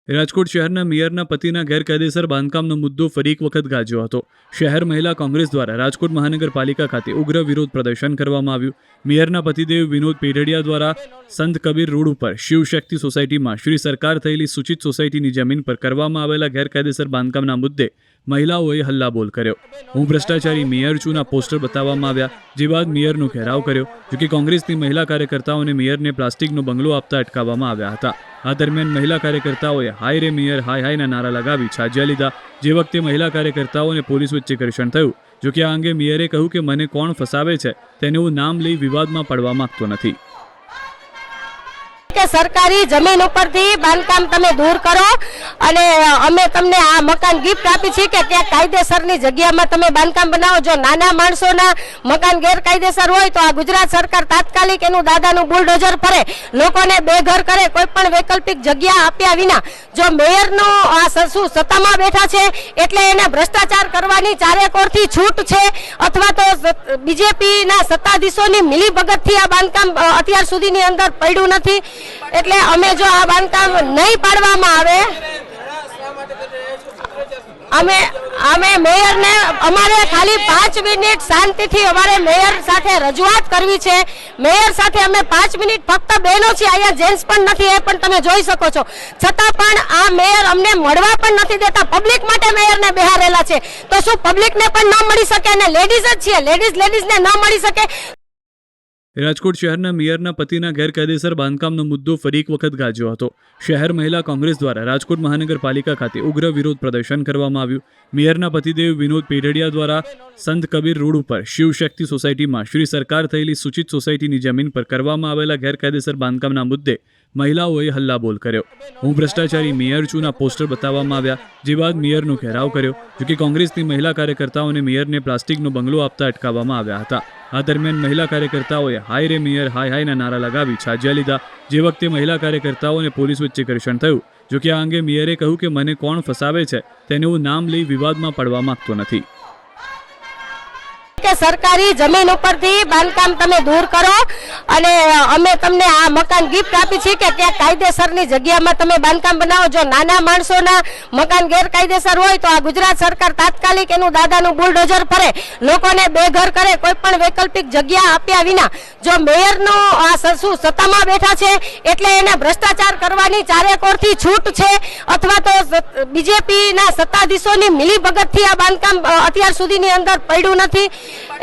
રાજકોટ શહેરના મેયરના પતિના ગેરકાયદેસર બાંધકામનો મુદ્દો ફરી એક વખત ગાજ્યો હતો। શહેર મહિલા કોંગ્રેસ દ્વારા રાજકોટ મહાનગરપાલિકા ખાતે ઉગ્ર વિરોધ પ્રદર્શન કરવામાં આવ્યું। મેયરના પતિદેવ વિનોદ પેઢડિયા દ્વારા સંત કબીર રોડ ઉપર શિવશક્તિ સોસાયટીમાં શ્રી સરકાર થયેલી સૂચિત સોસાયટીની જમીન પર કરવામાં આવેલા ગેરકાયદેસર બાંધકામના મુદ્દે મહિલાઓએ હલ્લાબોલ કર્યો। હું ભ્રષ્ટાચારી મેયર છુંના પોસ્ટર બતાવવામાં આવ્યા, જે બાદ મેયરનો ઘેરાવ કર્યો। જોકે કોંગ્રેસની મહિલા કાર્યકર્તાઓને મેયરને પ્લાસ્ટિકનો બંગલો આપતા અટકાવવામાં આવ્યા હતા। આ દરમિયાન મહિલા કાર્યકર્તાઓએ હાય રે મેયર હાય હાયના નારા લગાવી છાજ્યા લીધા, જે વખતે મહિલા કાર્યકર્તાઓ અને પોલીસ વચ્ચે ઘર્ષણ થયું। જોકે આ અંગે મેયરે કહ્યું કે મને કોણ ફસાવે છે તેનું નામ લઈ વિવાદમાં પડવા માંગતો નથી। કે સરકારી જમીન ઉપરથી બાંધકામ તમે દૂર કરો અને અમે તમને આ મકાન ગિફ્ટ આપી છે કે ત્યાં કાયદેસરની જગ્યામાં તમે બાંધકામ બનાવો। જો નાના માણસોના મકાન ગેરકાયદેસર હોય તો આ ગુજરાત સરકાર તાત્કાલિક એનું દાદાનું બુલડોઝર ફરે, લોકોને બેઘર કરે, કોઈ પણ વૈકલ્પિક જગ્યા આપ્યા વિના। જો મેયરનો આ શું સત્તામાં બેઠા છે એટલે એને ભ્રષ્ટાચાર કરવાની ચારેકોરથી છૂટ છે, અથવા તો બીજેપીના સત્તાધીશોની મિલીભગતથી આ બાંધકામ અત્યાર સુધીની અંદર પડ્યું નથી। એટલે અમે જો આ બાંધકામ નહીં પાડવામાં આવે, અમે મેયરને અમારે ખાલી 5 મિનિટ શાંતિથી અમારે મેયર સાથે રજૂઆત કરવી છે। મેયર સાથે અમે 5 મિનિટ ફક્ત બહેનો છીએ, અહીંયા જેન્ટ્સ પણ નથી, એ પણ તમે જોઈ શકો છો। છતાં પણ આ મેયર અમને મળવા પણ નથી દેતા, પબ્લિક માટે મેયરને બેહારેલા છે। તો શું પબ્લિકને પણ ન મળી શકે? અને લેડીઝ જ છીએ, લેડીઝને ન મળી શકે? રાજકોટ શહેરના મેયરના પતિના ગેરકાયદેસર બાંધકામનો મુદ્દો ફરી એક વખત ગાજ્યો હતો। શહેર મહિલા કોંગ્રેસ દ્વારા રાજકોટ મહાનગરપાલિકા ખાતે ઉગ્ર વિરોધ પ્રદર્શન કરવામાં આવ્યું। મેયરના પતિદેવ વિનોદ પેઢડિયા દ્વારા સંત કબીર રોડ ઉપર શિવશક્તિ સોસાયટીમાં શ્રી સરકાર થયેલી સૂચિત સોસાયટીની જમીન પર કરવામાં આવેલા ગેરકાયદેસર બાંધકામના મુદ્દે મહિલાઓએ હલ્લાબોલ કર્યો। હું ભ્રષ્ટાચારી મેયર છુંના પોસ્ટર બતાવવામાં આવ્યા, જે બાદ મેયરનો ઘેરાવ કર્યો। જોકે કોંગ્રેસની મહિલા કાર્યકર્તાઓને મેયરને પ્લાસ્ટિકનો બંગલો આપતા અટકાવવામાં આવ્યા હતા। આ દરમિયાન મહિલા કાર્યકર્તાઓએ હાય રે મેયર હાય હાયના નારા લગાવી છાજ્યા લીધા, જે વખતે મહિલા કાર્યકર્તાઓ અને પોલીસ વચ્ચે ઘર્ષણ થયું। જોકે આ અંગે મેયરે કહ્યું કે મને કોણ ફસાવે છે તેનું નામ લઈ વિવાદમાં પડવા માંગતો નથી। કે સરકારી જમીન ઉપરથી બાંધકામ તમે દૂર કરો અને અમે તમને આ મકાન ગિફ્ટ આપી છે કે ત્યાં કાયદેસરની જગ્યામાં તમે બાંધકામ બનાવો। જો નાના માણસોના મકાન ગેરકાયદેસર હોય તો આ ગુજરાત સરકાર તાત્કાલિક એનું દાદાનું બુલડોઝર ફરે, લોકોને બેઘર કરે, કોઈ પણ વૈકલ્પિક જગ્યા આપ્યા વિના। જો મેયરનો આ શું સત્તામાં બેઠા છે એટલે એને ભ્રષ્ટાચાર કરવાની ચારેકોરથી છૂટ છે, અથવા તો બીજેપીના સત્તાધીશોની મિલીભગતથી આ બાંધકામ અત્યાર સુધીની અંદર પડ્યું નથી।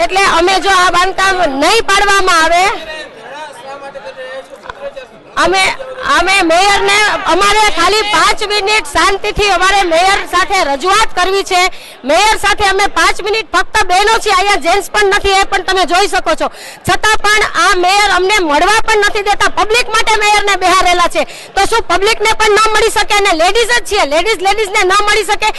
એટલે અમે જો આ બાંધકામ નહીં પાડવામાં આવે, અમે મેયરને અમારે ખાલી 5 મિનિટ શાંતિથી અમારે મેયર સાથે રજૂઆત કરવી છે। મેયર સાથે અમે 5 મિનિટ ફક્ત બહેનો છીએ, અહીંયા જેન્ટ્સ પણ નથી, એ પણ તમે જોઈ શકો છો। છતાં પણ આ મેયર અમને મળવા પણ નથી દેતા, પબ્લિક માટે મેયરને બેહારેલા છે। તો શું પબ્લિકને પણ ન મળી શકે? અને લેડીઝ જ છીએ, લેડીઝને ન મળી શકે?